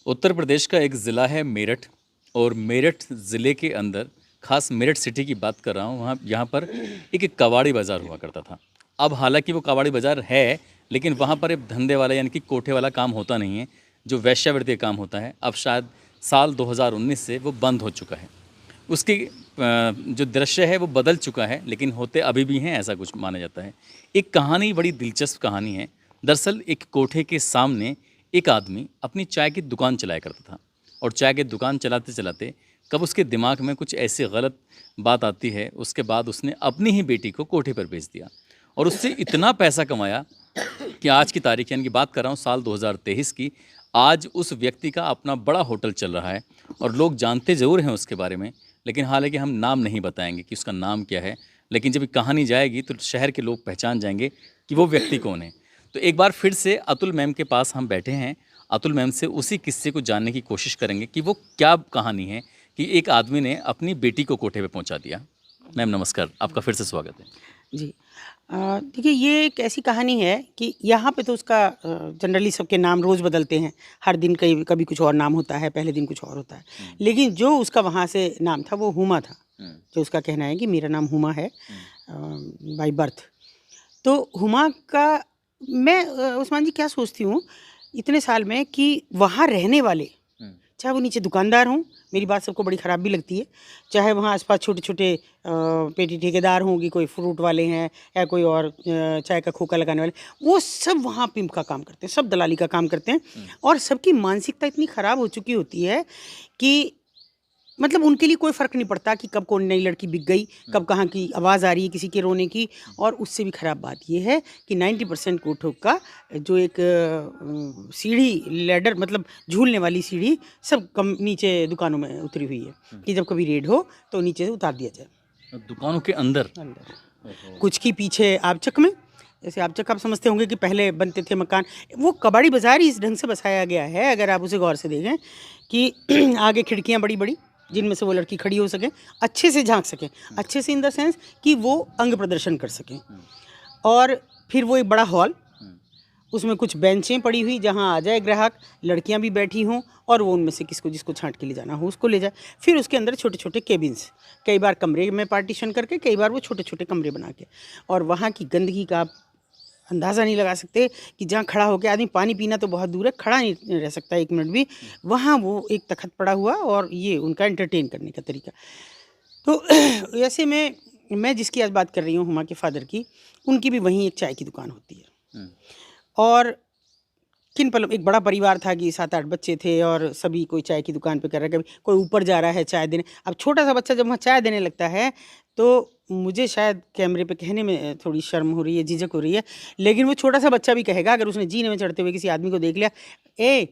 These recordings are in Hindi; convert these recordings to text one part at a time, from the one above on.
उत्तर प्रदेश का एक ज़िला है मेरठ। और मेरठ ज़िले के अंदर, खास मेरठ सिटी की बात कर रहा हूँ, वहाँ यहाँ पर एक कबाड़ी बाज़ार हुआ करता था। अब हालांकि वो कबाड़ी बाज़ार है, लेकिन वहाँ पर एक धंधे वाला यानी कि कोठे वाला काम होता नहीं है, जो वेश्यावृत्ति का काम होता है। अब शायद साल 2019 से वो बंद हो चुका है। उसकी जो दृश्य है वो बदल चुका है, लेकिन होते अभी भी हैं, ऐसा कुछ माना जाता है। एक कहानी, बड़ी दिलचस्प कहानी है। दरअसल एक कोठे के सामने एक आदमी अपनी चाय की दुकान चलाया करता था। और चाय की दुकान चलाते चलाते कब उसके दिमाग में कुछ ऐसी गलत बात आती है, उसके बाद उसने अपनी ही बेटी को कोठे पर भेज दिया और उससे इतना पैसा कमाया कि आज की तारीख, यानी कि बात कर रहा हूँ साल 2023 की, आज उस व्यक्ति का अपना बड़ा होटल चल रहा है। और लोग जानते ज़रूर हैं उसके बारे में, लेकिन हालांकि हम नाम नहीं बताएंगे कि उसका नाम क्या है। लेकिन जब ये कहानी जाएगी तो शहर के लोग पहचान जाएंगे कि वो व्यक्ति कौन है। तो एक बार फिर से अतुल मैम के पास हम बैठे हैं। अतुल मैम से उसी किस्से को जानने की कोशिश करेंगे कि वो क्या कहानी है कि एक आदमी ने अपनी बेटी को कोठे पे पहुंचा दिया। मैम नमस्कार, आपका फिर से स्वागत है। जी। देखिए, ये एक ऐसी कहानी है कि यहाँ पे तो उसका जनरली सबके नाम रोज़ बदलते हैं। हर दिन कई कभी कुछ और नाम होता है, पहले दिन कुछ और होता है। लेकिन जो उसका वहाँ से नाम था वो हुमा था। जो उसका कहना है कि मेरा नाम हुमा है बाय बर्थ। तो हुमा का मैं उस्मान जी क्या सोचती हूँ इतने साल में कि वहाँ रहने वाले, चाहे वो नीचे दुकानदार हों, मेरी बात सबको बड़ी ख़राब भी लगती है, चाहे वहाँ आसपास छोटे छोटे पेटी ठेकेदार होंगी, कोई फ्रूट वाले हैं या कोई और चाय का खोखा लगाने वाले, वो सब वहाँ पिंप का काम करते हैं, सब दलाली का काम करते हैं। और सबकी मानसिकता इतनी ख़राब हो चुकी होती है कि मतलब उनके लिए कोई फ़र्क नहीं पड़ता कि कब कौन नई लड़की बिक गई, कब कहाँ की आवाज़ आ रही है किसी के रोने की। और उससे भी ख़राब बात ये है कि 90% कोठों का जो एक सीढ़ी लैडर, मतलब झूलने वाली सीढ़ी, सब कम नीचे दुकानों में उतरी हुई है कि जब कभी रेड हो तो नीचे से उतार दिया जाए दुकानों के अंदर। अंदर। कुछ की पीछे आबचक में, जैसे आबचक आप समझते होंगे कि पहले बनते थे मकान, वो कबाड़ी बाज़ार ही इस ढंग से बसाया गया है, अगर आप उसे गौर से देखें, कि आगे खिड़कियाँ बड़ी बड़ी जिनमें से वो लड़की खड़ी हो सके, अच्छे से झांक सके, अच्छे से इन द सेंस कि वो अंग प्रदर्शन कर सकें। और फिर वो एक बड़ा हॉल, उसमें कुछ बेंचें पड़ी हुई जहाँ आ जाए ग्राहक, लड़कियां भी बैठी हों और वो उनमें से किसको जिसको छांट के ले जाना हो उसको ले जाए। फिर उसके अंदर छोटे छोटे केबिन्स, कई बार कमरे में पार्टीशन करके, कई बार वो छोटे छोटे कमरे बना के। और वहाँ की गंदगी का आप अंदाज़ा नहीं लगा सकते कि जहाँ खड़ा होकर आदमी पानी पीना तो बहुत दूर है, खड़ा नहीं रह सकता एक मिनट भी। वहाँ वो एक तखत पड़ा हुआ, और ये उनका एंटरटेन करने का तरीका। तो ऐसे में मैं जिसकी आज बात कर रही हूँ, हुमा के फादर की, उनकी भी वहीं एक चाय की दुकान होती है। और किन पलों, एक बड़ा परिवार था कि 7-8 बच्चे थे और सभी कोई चाय की दुकान पे कर रहा है, कभी कोई ऊपर जा रहा है चाय देने। अब छोटा सा बच्चा जब वहाँ चाय देने लगता है तो मुझे शायद कैमरे पे कहने में थोड़ी शर्म हो रही है, झिझक हो रही है, लेकिन वो छोटा सा बच्चा भी कहेगा अगर उसने जीने में चढ़ते हुए किसी आदमी को देख लिया, ए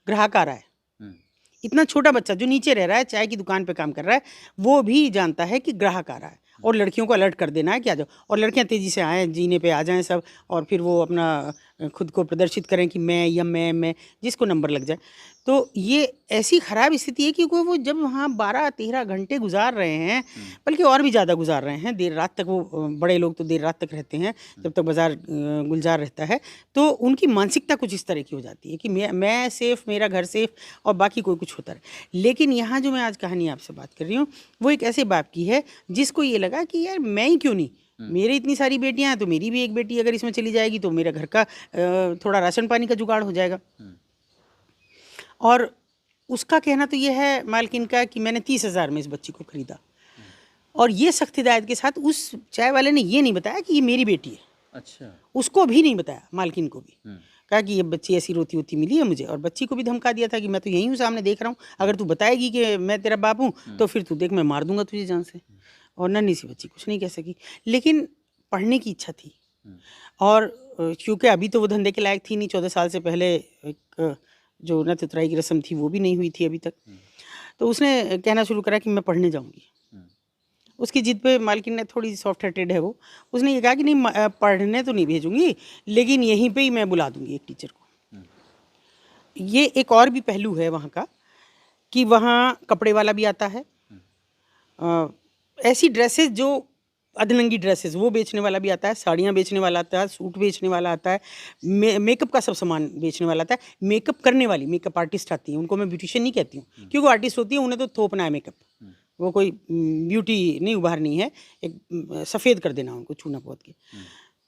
ग्राहक आ रहा है। इतना छोटा बच्चा जो नीचे रह रहा है, चाय की दुकान पे काम कर रहा है, वो भी जानता है कि ग्राहक आ रहा है और लड़कियों को अलर्ट कर देना है कि आ जाओ, और लड़कियां तेज़ी से आएँ, जीने पे आ जाएं सब, और फिर वो अपना खुद को प्रदर्शित करें कि मैं, या मैं जिसको नंबर लग जाए। तो ये ऐसी ख़राब स्थिति है क्योंकि वो जब वहाँ 12-13 घंटे गुजार रहे हैं, बल्कि और भी ज़्यादा गुजार रहे हैं, देर रात तक वो बड़े लोग तो देर रात तक रहते हैं जब तक बाज़ार गुलजार रहता है। तो उनकी मानसिकता कुछ इस तरह की हो जाती है कि मैं सेफ़, मेरा घर सेफ़, और बाकी कोई कुछ होता रहे। लेकिन यहाँ जो मैं आज कहानी आपसे बात कर रही हूँ, वो एक ऐसे बाप की है जिसको ये लगा कि यार मैं ही क्यों नहीं, मेरी इतनी सारी बेटियां हैं तो मेरी भी एक बेटी अगर इसमें चली जाएगी तो मेरा घर का थोड़ा राशन पानी का जुगाड़ हो जाएगा। और उसका कहना तो ये है मालकिन का कि मैंने 30,000 में इस बच्ची को खरीदा। और ये सख्त हिदायत के साथ उस चाय वाले ने ये नहीं बताया कि ये मेरी बेटी है। अच्छा। उसको भी नहीं बताया, मालकिन को भी कहा कि ये बच्ची ऐसी रोती होती मिली है मुझे, और बच्ची को भी धमका दिया था कि मैं तो यहीं हूँ, सामने देख रहा हूँ, अगर तू बताएगी कि मैं तेरा बाप हूँ तो फिर तू देख मैं मार दूंगा तुझे जान से। और नन्ही सी बच्ची कुछ नहीं कह सकी, लेकिन पढ़ने की इच्छा थी। और क्योंकि अभी तो वो धंधे के लायक थी नहीं, 14 साल से पहले एक जो नथ उतराई की रस्म थी वो भी नहीं हुई थी अभी तक। तो उसने कहना शुरू करा कि मैं पढ़ने जाऊंगी। उसकी जिद पे मालकिन ने, थोड़ी सॉफ्ट हार्टेड है वो, उसने ये कहा कि नहीं पढ़ने तो नहीं भेजूंगी, लेकिन यहीं पे ही मैं बुला दूंगी एक टीचर को। ये एक और भी पहलू है वहाँ का कि वहाँ कपड़े वाला भी आता है, ऐसी ड्रेसेस जो अधनंगी ड्रेसेस वो बेचने वाला भी आता है, साड़ियाँ बेचने वाला आता है, सूट बेचने वाला आता है, मेकअप का सब सामान बेचने वाला आता है। मेकअप करने वाली मेकअप आर्टिस्ट आती है, उनको मैं ब्यूटिशियन नहीं कहती हूँ, क्योंकि वो आर्टिस्ट होती है, उन्हें तो थोपना है मेकअप, वो कोई ब्यूटी नहीं उभारनी है, एक सफ़ेद कर देना उनको छूना पोत के,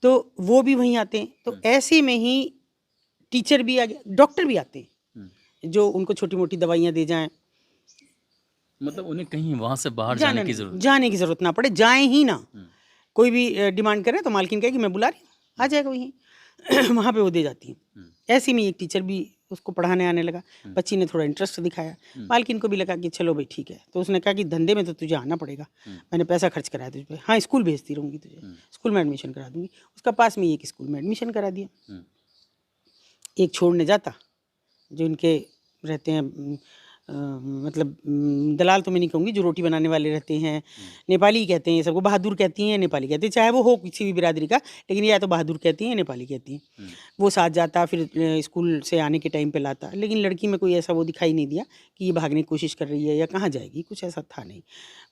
तो वो भी वहीं आते हैं। तो ऐसे में ही टीचर भी आ गया, डॉक्टर भी आते हैं जो उनको छोटी मोटी दवाइयाँ दे जाएं, मतलब उन्हें कहीं वहाँ से बाहर जाने की ज़रूरत जाने की ज़रूरत ना पड़े, जाएं ही ना। कोई भी डिमांड करे तो मालकिन कहे कि मैं बुला रही हूँ, आ जाएगा वहीं वहाँ पे वो दे जाती हैं। ऐसे में एक टीचर भी उसको पढ़ाने आने लगा, बच्ची ने थोड़ा इंटरेस्ट दिखाया, मालकिन को भी लगा कि चलो भाई ठीक है। तो उसने कहा कि धंधे में तो तुझे आना पड़ेगा, मैंने पैसा खर्च कराया तुझ पर, हाँ स्कूल भेजती रहूँगी तुझे, स्कूल में एडमिशन करा दूँगी। उसका पास में एक स्कूल में एडमिशन करा दिया। एक छोड़ने जाता जो इनके रहते हैं मतलब दलाल तो मैं नहीं कहूँगी, जो रोटी बनाने वाले रहते हैं, नेपाली कहते हैं सबको, बहादुर कहती हैं, नेपाली कहती हैं, चाहे वो हो किसी भी बिरादरी का, लेकिन या तो बहादुर कहती हैं, नेपाली कहती हैं। वो साथ जाता, फिर स्कूल से आने के टाइम पे लाता, लेकिन लड़की में कोई ऐसा वो दिखाई नहीं दिया कि ये भागने की कोशिश कर रही है या कहाँ जाएगी, कुछ ऐसा था नहीं।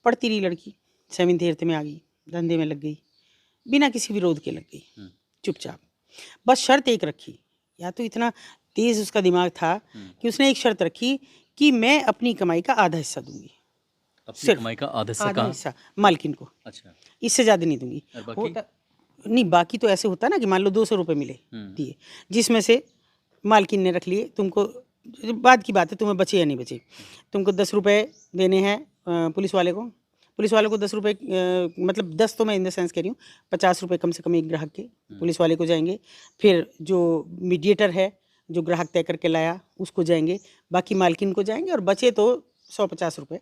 पढ़ती रही लड़की, 7th 8th में आ गई, धंधे में लग गई, बिना किसी विरोध के लग गई, चुपचाप। बस शर्त एक रखी, या तो इतना तेज़ उसका दिमाग था कि उसने एक शर्त रखी कि मैं अपनी कमाई का आधा हिस्सा दूंगी। अपनी कमाई का आधा हिस्सा मालकिन को, अच्छा, इससे ज़्यादा नहीं दूंगी। नहीं, बाकी तो ऐसे होता ना कि मान लो 200 रुपये मिले दिए, जिसमें से मालकिन ने रख लिए, तुमको बाद की बात है तुम्हें बचे या नहीं बचे, तुमको 10 रुपये देने हैं पुलिस वाले को 10 रुपये, मतलब 10 तो मैं इन द सेंस कह रही हूँ, 50 रुपये कम से कम एक ग्राहक के पुलिस वाले को जाएंगे, फिर जो मीडिएटर है जो ग्राहक तय करके लाया उसको जाएंगे, बाकी मालकिन को जाएंगे, और बचे तो 150 रुपये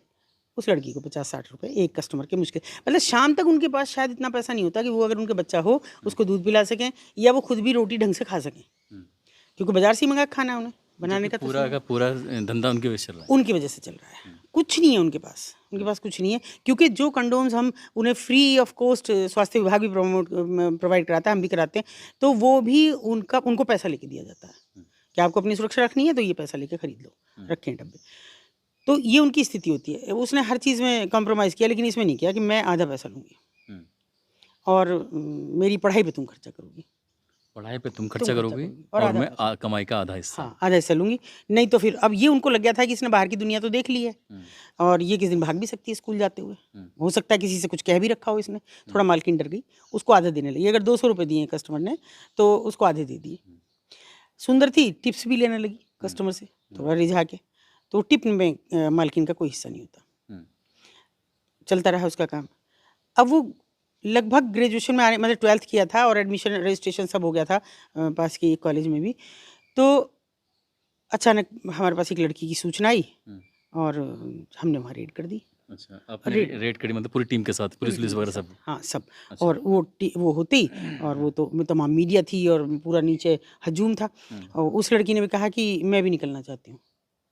उस लड़की को, 50-60 रुपये एक कस्टमर के मुश्किल, मतलब शाम तक उनके पास शायद इतना पैसा नहीं होता कि वो अगर उनके बच्चा हो उसको दूध पिला सकें या वो खुद भी रोटी ढंग से खा सकें, क्योंकि बाजार से ही मंगा खाना है उन्हें बनाने का, पूरा धंधा उनकी वजह से चल रहा है, उनकी वजह से चल रहा है। कुछ नहीं है उनके पास कुछ नहीं है, क्योंकि जो कंडोम्स हम उन्हें फ्री ऑफ कॉस्ट स्वास्थ्य विभाग भी प्रोवाइड कराता है, हम भी कराते हैं, तो वो भी उनको पैसा लेके दिया जाता है कि आपको अपनी सुरक्षा रखनी है तो ये पैसा लेके खरीद लो, रखें डब्बे। तो ये उनकी स्थिति होती है। उसने हर चीज़ में कॉम्प्रोमाइज़ किया, लेकिन इसमें नहीं किया कि मैं आधा पैसा लूँगी और मेरी पढ़ाई पे तुम खर्चा करोगी, पढ़ाई पे तुम खर्चा करोगी और मैं कमाई का आधा हिस्सा, हाँ आधा हिस्सा लूँगी। नहीं तो फिर अब ये उनको लग गया था कि इसने बाहर की दुनिया तो देख ली है और ये किस दिन भाग भी सकती है स्कूल जाते हुए, हो सकता है किसी से कुछ कह भी रखा हो इसने, थोड़ा मालकिन डर गई, उसको आधा देने लगी। अगर 200 रुपये दिए कस्टमर ने तो उसको आधे दे दिए। सुंदर थी, टिप्स भी लेने लगी कस्टमर से थोड़ा रिझा के, तो टिप में मालकिन का कोई हिस्सा नहीं होता, चलता रहा उसका काम। अब वो लगभग ग्रेजुएशन में आने, मतलब 12th किया था और एडमिशन रजिस्ट्रेशन सब हो गया था पास के कॉलेज में भी, तो अचानक हमारे पास एक लड़की की सूचना आई और हमने वहाँ रेड कर दी। अच्छा, आपने रेड करी मतलब पूरी टीम के साथ, पुलिस वगैरह सब? हाँ सब। अच्छा। और वो होती और वो तो तमाम मीडिया थी और पूरा नीचे हजूम था, और उस लड़की ने भी कहा कि मैं भी निकलना चाहती हूँ।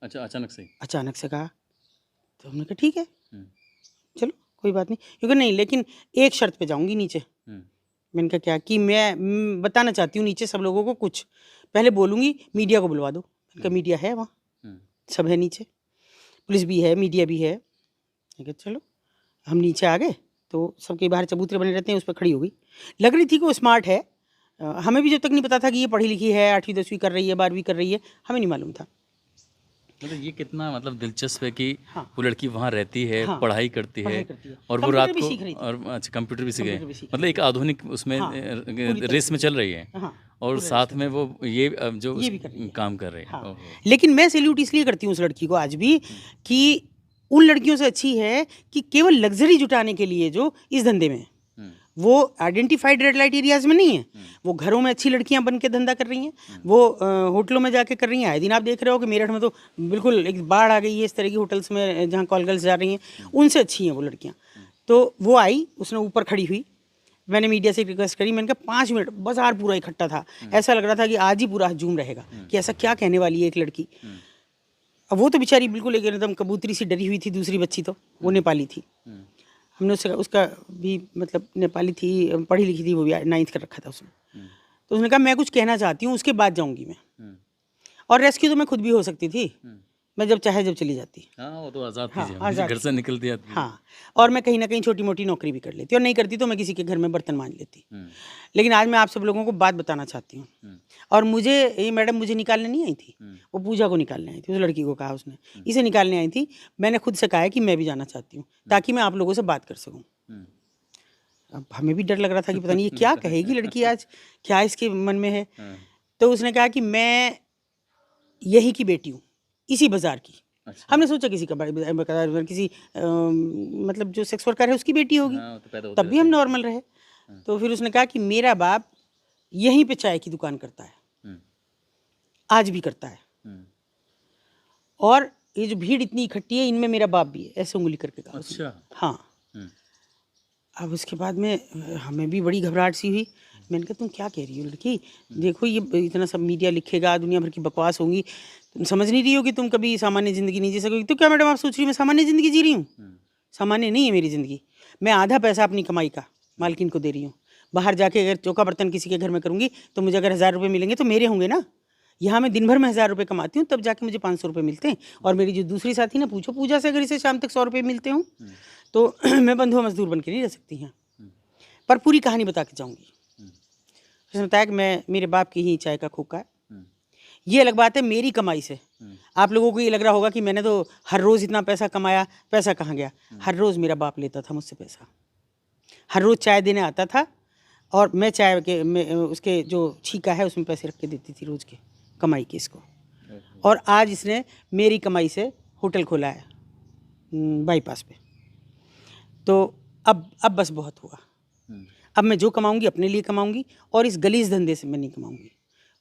अच्छा, अचानक से कहा, तो हमने कहा ठीक है चलो कोई बात नहीं, क्योंकि नहीं लेकिन एक शर्त पे जाऊंगी नीचे। मैंने कहा क्या? कि मैं बताना चाहती हूँ नीचे सब लोगों को, कुछ पहले बोलूँगी, मीडिया को बुलवा दो। मैंने कहा मीडिया है वहाँ, सब है नीचे, पुलिस भी है, मीडिया भी है। मैं कहा चलो, हम नीचे आ गए तो सबके बाहर चबूतरे बने रहते हैं, उस पर खड़ी हो गई। लग रही थी कि वो स्मार्ट है, हमें भी जब तक नहीं पता था कि ये पढ़ी लिखी है, 8वीं 10वीं कर रही है, 12वीं कर रही है, हमें नहीं मालूम था। मतलब ये कितना मतलब दिलचस्प है कि वो लड़की वहाँ रहती है, पढ़ाई करती है और वो रात को, और अच्छा कंप्यूटर भी सीख गए, मतलब एक आधुनिक उसमें रेस में चल रही है और साथ में वो ये जो काम कर रहे हैं। लेकिन मैं सैल्यूट इसलिए करती हूँ उस लड़की को आज भी कि उन लड़कियों से अच्छी है कि केवल लग्जरी जुटाने के लिए जो इस धंधे में वो आइडेंटिफाइड रेड लाइट एरियाज में नहीं है, वो घरों में अच्छी लड़कियां बन के धंधा कर रही हैं, वो होटलों में जाके कर रही हैं। आए दिन आप देख रहे हो कि मेरठ में तो बिल्कुल एक बाढ़ आ गई है इस तरह की होटल्स में जहाँ कॉल गर्ल्स जा रही हैं, उनसे अच्छी हैं वो लड़कियां। तो वो आई, उसने ऊपर खड़ी हुई, मैंने मीडिया से रिक्वेस्ट करी, मैंने कहा 5 मिनट, बाजार पूरा इकट्ठा था, ऐसा लग रहा था कि आज ही पूरा हजूम रहेगा कि ऐसा क्या कहने वाली है एक लड़की। अब वो तो बेचारी बिल्कुल एकदम कबूतरी सी डरी हुई थी, दूसरी बच्ची तो वो नेपाली थी, हमने उसका भी मतलब नेपाली थी, पढ़ी लिखी थी, वो भी 9th कर रखा था उसने। तो उसने कहा मैं कुछ कहना चाहती हूँ, उसके बाद जाऊँगी मैं, और रेस्क्यू तो मैं खुद भी हो सकती थी, मैं जब चाहे जब चली जाती। हाँ, वो तो आज़ाद थी हाँ, जब आज़ाद घर से निकलती आदमी। हाँ, और मैं कहीं न कहीं छोटी-मोटी नौकरी भी कर लेती और नहीं करती तो मैं किसी के घर में बर्तन मांज लेती। हुँ, लेकिन आज मैं आप सब लोगों को बात बताना चाहती हूँ। हुँ, और मुझे ये मैडम मुझे निकालने नहीं आई थी, हुँ, वो पूजा को निकालने आई थी, उस लड़की को कहा उसने, हुँ, इसे निकालने आई थी। मैंने खुद से कहा है कि मैं भी जाना चाहती हूँ, ताकि मैं आप लोगों से बात कर सकूँ। हुँ। अब हमें भी डर लग रहा था कि पता नहीं ये क्या कहेगी लड़की आज, क्या इसके मन में है? हाँ, तो उसने कहा कि मैं यहीं की बेटी हूँ, इसी बाज़ार की। अच्छा। हमने सोचा किसी कबाड़ी बाज़ार में किसी मतलब जो सेक्स वर्कर है उसकी बेटी होगी, हाँ, वो तो पैदा होते तब भी रहते हम हैं। नॉर्मल रहे। हाँ, तो फिर उसने कहा कि मेरा बाप यहीं पे चाय की दुकान करता है, हुँ, आज भी करता है। हुँ। और ये जो भीड़ इतनी इकट्ठी है इनमें मेरा बाप भी है, ऐसे उँगली करके कहा उसने। अच्छा। हाँ, हुँ, अब उसके बाद में हमें भी बड़ी घबराहट सी हुई। मैंने कहा तुम क्या कह रही हो लड़की? देखो ये इतना सब मीडिया लिखेगा, दुनिया भर की बकवास होंगी, तुम समझ नहीं रही हो कि तुम कभी सामान्य ज़िंदगी नहीं जी सकोगी। तो क्या मैडम आप सोच रही हो मैं सामान्य ज़िंदगी जी रही हूँ? हुँ, सामान्य नहीं है मेरी ज़िंदगी। मैं आधा पैसा अपनी कमाई का मालकिन को दे रही हूँ। बाहर जाके अगर चौका बर्तन किसी के घर में करूँगी तो मुझे अगर 1000 रुपये मिलेंगे तो मेरे होंगे ना। यहाँ मैं दिन भर में 1000 रुपये कमाती हूँ तब जाके मुझे 500 रुपये मिलते हैं। और मेरी जो दूसरी साथी ना पूछो पूजा से अगर इसे शाम तक 100 रुपये मिलते हों हुँ, तो मैं बंधुआ मजदूर बन के नहीं रह सकती हैं। हुँ, पर पूरी कहानी बता के जाऊँगी। हुँ, उसने बताया कि मैं मेरे बाप की ही चाय का खोका है। हुँ, ये अलग बात है मेरी कमाई से। हुँ, आप लोगों को ये लग रहा होगा कि मैंने तो हर रोज़ इतना पैसा कमाया, पैसा कहाँ गया? हुँ, हर रोज़ मेरा बाप लेता था मुझसे पैसा। हर रोज़ चाय देने आता था और मैं चाय के में उसके जो छीका है उसमें पैसे रख के देती थी रोज़ के, कमाई के इसको। ओहो! और आज इसने मेरी कमाई से होटल खोला है बाईपास पे। तो अब बस बहुत हुआ। हुँ, अब मैं जो कमाऊँगी अपने लिए कमाऊँगी और इस गलीज़ धंधे से मैं नहीं कमाऊँगी।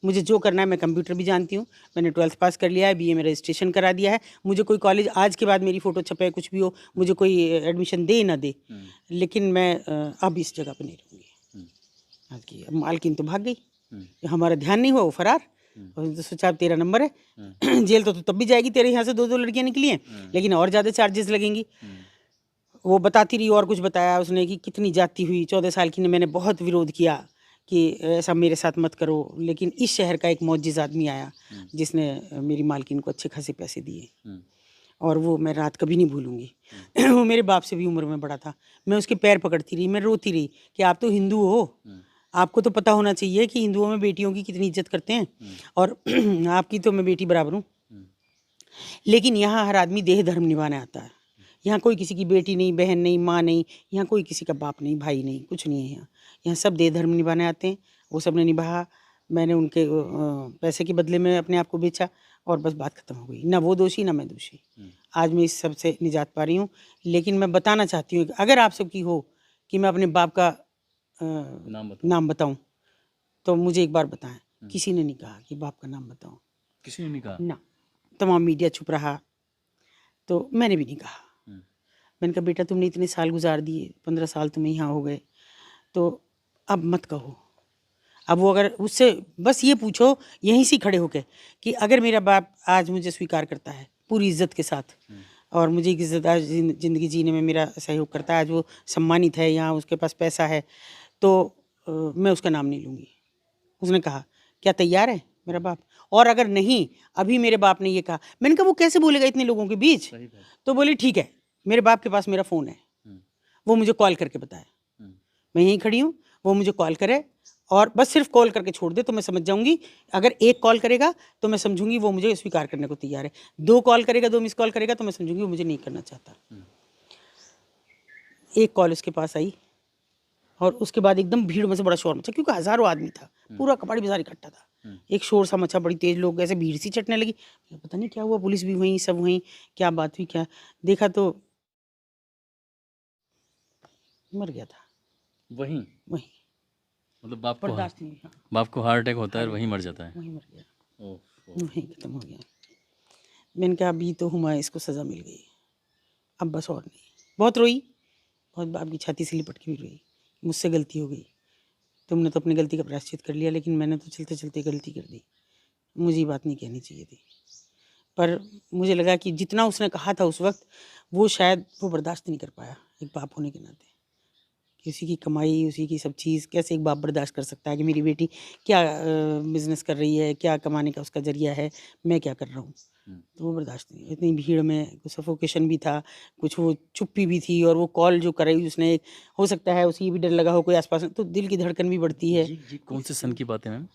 मुझे जो करना है मैं कंप्यूटर भी जानती हूँ, मैंने 12th पास कर लिया है, बीए में रजिस्ट्रेशन करा दिया है। मुझे कोई कॉलेज आज के बाद मेरी फ़ोटो छपे कुछ भी हो, मुझे कोई एडमिशन दे ना दे, हुँ, लेकिन मैं अब इस जगह पे नहीं रहूँगी। हुँ, आज की अब मालकिन तो भाग गई, हुँ, हमारा ध्यान नहीं हुआ वो फरार। हुँ, और तो सोचा अब तेरा नंबर है, हुँ, जेल तो तू तब भी जाएगी, तेरे यहाँ से 2-2 लड़कियाँ निकली हैं, हुँ, लेकिन और ज़्यादा चार्जेस लगेंगी। हुँ, वो बताती रही और कुछ बताया उसने कि कितनी जाती हुई 14 साल की ने मैंने बहुत विरोध किया कि ऐसा मेरे साथ मत करो, लेकिन इस शहर का एक मुअज्जिज़ आदमी आया हुँ, जिसने मेरी मालकिन को अच्छे खासे पैसे दिए हुँ, और वो मैं रात कभी नहीं भूलूंगी। हुँ, वो मेरे बाप से भी उम्र में बड़ा था। मैं उसके पैर पकड़ती रही, मैं रोती रही कि आप तो हिंदू हो, हुँ, आपको तो पता होना चाहिए कि हिंदुओं में बेटियों की कितनी इज्जत करते हैं हुँ, और आपकी तो मैं बेटी बराबर हूँ। हुँ, लेकिन यहाँ हर आदमी देह धर्म निभाने आता है। यहाँ कोई किसी की बेटी नहीं, बहन नहीं, माँ नहीं, यहाँ कोई किसी का बाप नहीं, भाई नहीं, कुछ नहीं है यहाँ। यहाँ सब देह धर्म निभाने आते हैं, वो सब ने निभाया। मैंने उनके पैसे के बदले में अपने आप को बेचा और बस बात खत्म हो गई। ना वो दोषी ना मैं दोषी। हुँ, आज मैं इस सब से निजात पा रही हूँ, लेकिन मैं बताना चाहती हूँ कि अगर आप सबकी हो कि मैं अपने बाप का नाम बताओ। नाम बताऊँ, तो मुझे एक बार बताएँ। हुँ, किसी ने नहीं कहा कि बाप का नाम बताओ, किसी ने नहीं कहा? ना। तमाम मीडिया चुप रहा, तो मैंने भी नहीं कहा। हुँ, मैंने कहा बेटा तुमने इतने साल गुजार दिए, 15 साल तुम्हें यहाँ हो गए, तो अब मत कहो। अब वो अगर उससे बस ये पूछो यहीं से खड़े होके कि अगर मेरा बाप आज मुझे स्वीकार करता है पूरी इज्जत के साथ हुँ, और मुझे एक इज्जतदार ज़िंदगी जीने में मेरा सहयोग करता है, आज वो सम्मानित है, यहाँ उसके पास पैसा है, तो मैं उसका नाम नहीं लूँगी। उसने कहा क्या तैयार है मेरा बाप? और अगर नहीं, अभी मेरे बाप ने ये कहा, मैंने कहा वो कैसे बोलेगा इतने लोगों के बीच? सही बात। तो बोली ठीक है, मेरे बाप के पास मेरा फ़ोन है, हुँ, वो मुझे कॉल करके बताए। हुँ, मैं यहीं खड़ी हूँ, वो मुझे कॉल करे और बस सिर्फ कॉल करके छोड़ दे तो मैं समझ जाऊँगी। अगर एक कॉल करेगा तो मैं समझूँगी वो मुझे स्वीकार करने को तैयार है। 2 कॉल करेगा, 2 मिस कॉल करेगा तो मैं समझूँगी वो मुझे नहीं करना चाहता। हुँ, एक कॉल उसके पास आई और उसके बाद एकदम भीड़ में से बड़ा शोर मचा क्योंकि हज़ारों आदमी था, पूरा कबाड़ी बाज़ार इकट्ठा था। हुँ, एक शोर सा मचा, बड़ी तेज़ लोग ऐसे भीड़ सी चटने लगी। पता नहीं क्या हुआ, पुलिस भी वहीं, सब वहीं, क्या बात हुई क्या? देखा तो मर गया था, वहीं? वहीं, मतलब बर्दाश्त नहीं हुआ, बाप को हार्ट अटैक होता है और वहीं मर जाता है। वहीं मर गया, ओह! वहीं खत्म हो गया। मैंने कहा अभी तो हुआ इसको सज़ा मिल गई, अब बस और नहीं। बहुत रोई, बहुत बाप की छाती से लिपट के भी रोई, मुझसे गलती हो गई। तुमने तो अपनी गलती का प्रायश्चित कर लिया, लेकिन मैंने तो चलते-चलते गलती कर दी। मुझे ये बात नहीं कहनी चाहिए थी। पर मुझे लगा कि जितना उसने कहा था उस वक़्त, वो शायद वो बर्दाश्त नहीं कर पाया, एक बाप होने के नाते। कि उसी की कमाई, उसी की सब चीज़ कैसे एक बाप बर्दाश्त कर सकता है कि मेरी बेटी क्या बिज़नेस कर रही है, क्या कमाने का उसका ज़रिया है, मैं क्या कर रहा हूँ। तो वो बर्दाश्त नहीं, इतनी भीड़ में कुछ सफोकेशन भी था, कुछ वो चुप्पी भी थी, और वो कॉल जो कराई उसने, हो सकता है उसी भी डर लगा हो कोई आस-पास में, तो दिल की धड़कन भी बढ़ती है। ये कौन से सन की बात है मैम?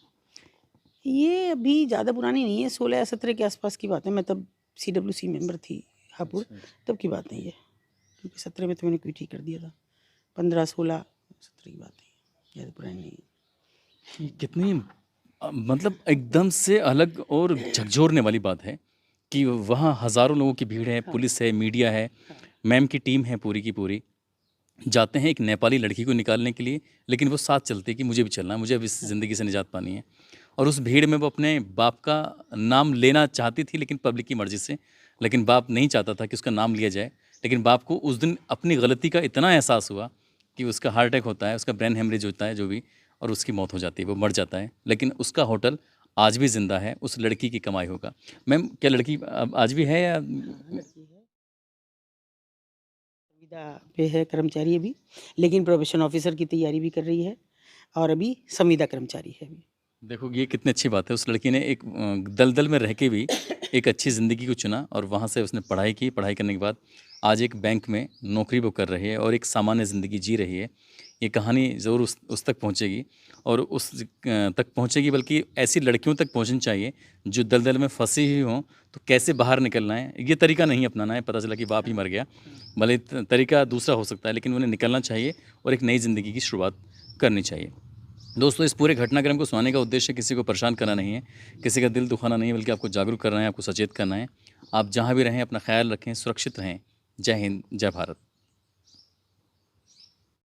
ये अभी ज़्यादा पुरानी नहीं है, 16 या 17 के आस-पास की बात है। मैं तब सीडब्ल्यूसी मेंबर थी हापुड़, तब की बात नहीं है, क्योंकि 17 में तो मैंने क्विट ही कर दिया था। 15, 16, 17 की बात है, ज़्यादा पुरानी नहीं है। ये कितनी मतलब एकदम से अलग और झकझोरने वाली बात है कि वहाँ हज़ारों लोगों की भीड़ है, पुलिस है, मीडिया है, मैम की टीम है पूरी की पूरी। जाते हैं एक नेपाली लड़की को निकालने के लिए, लेकिन वो साथ चलते हैं कि मुझे भी चलना है, मुझे अब इस ज़िंदगी से निजात पानी है। और उस भीड़ में वो अपने बाप का नाम लेना चाहती थी, लेकिन पब्लिक की मर्ज़ी से। लेकिन बाप नहीं चाहता था कि उसका नाम लिया जाए। लेकिन बाप को उस दिन अपनी गलती का इतना एहसास हुआ कि उसका हार्ट अटैक होता है, उसका ब्रेन हेमरेज होता है जो भी, और उसकी मौत हो जाती है, वो मर जाता है। लेकिन उसका होटल आज भी ज़िंदा है, उस लड़की की कमाई होगा। मैम क्या लड़की अब आज भी है या? लड़की है, संविदा पे है कर्मचारी अभी, लेकिन प्रोबेशन ऑफिसर की तैयारी भी कर रही है, और अभी संविदा कर्मचारी है अभी। देखो ये कितनी अच्छी बात है, उस लड़की ने एक दलदल में रह के भी एक अच्छी ज़िंदगी को चुना, और वहाँ से उसने पढ़ाई की। पढ़ाई करने के बाद आज एक बैंक में नौकरी वो कर रही है और एक सामान्य ज़िंदगी जी रही है। ये कहानी ज़रूर उस तक पहुँचेगी, और उस तक पहुँचेगी, बल्कि ऐसी लड़कियों तक पहुँचनी चाहिए जो दलदल में फंसी हुई हों, तो कैसे बाहर निकलना है। ये तरीका नहीं अपनाना है, पता चला कि बाप ही मर गया, भले तरीका दूसरा हो सकता है, लेकिन उन्हें निकलना चाहिए और एक नई ज़िंदगी की शुरुआत करनी चाहिए। दोस्तों, इस पूरे घटनाक्रम को सुनाने का उद्देश्य किसी को परेशान करना नहीं है, किसी का दिल दुखाना नहीं है, बल्कि आपको जागरूक करना है, आपको सचेत करना है। आप जहाँ भी रहें अपना ख्याल रखें, सुरक्षित रहें। जय हिंद, जय भारत।